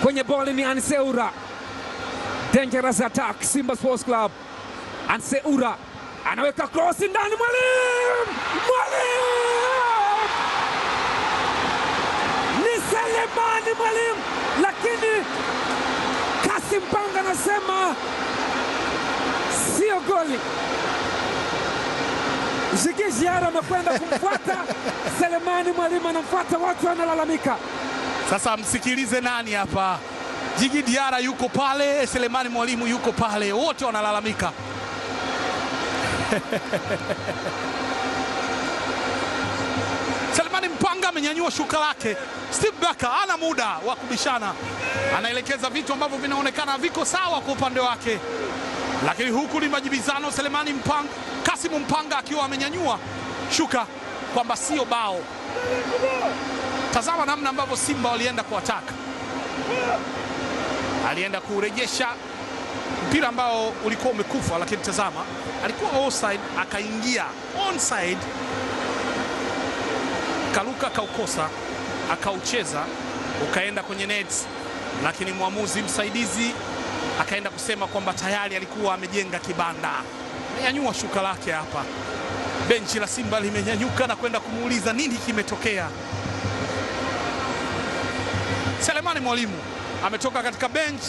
kwenye boli ni Anseura. Dangerous attack Simba Sports Club. Anseura anaweka cross ndani, Mwalimu! Ni Selemani Mwalimu, lakini Kassim Panga anasema sio goli. Djigui Diarra amekwenda kumfuata Selemani Mwalimu, anamfuata, watu wanalalamika. Sasa msikilize nani hapa. Djigui Diarra yuko pale, Selemani Mwalimu yuko pale, wote wanalalamika. Selemani Mpanga amenyanyua shuka lake. Steve Barker hana muda wa kubishana, anaelekeza vitu ambavyo vinaonekana viko sawa kwa upande wake, lakini huku ni majibizano. Selemani Mpanga, Kassim Mpanga akiwa amenyanyua shuka kwamba sio bao. Tazama namna ambavyo Simba walienda kuataka, alienda kurejesha mpira ambao ulikuwa umekufa, lakini tazama, alikuwa offside akaingia onside, Kaluka kaukosa, akaucheza ukaenda kwenye net, lakini mwamuzi msaidizi akaenda kusema kwamba tayari alikuwa amejenga kibanda. Amenyanyua shuka lake hapa, benchi la Simba limenyanyuka na kwenda kumuuliza nini kimetokea. Selemani Mwalimu ametoka katika bench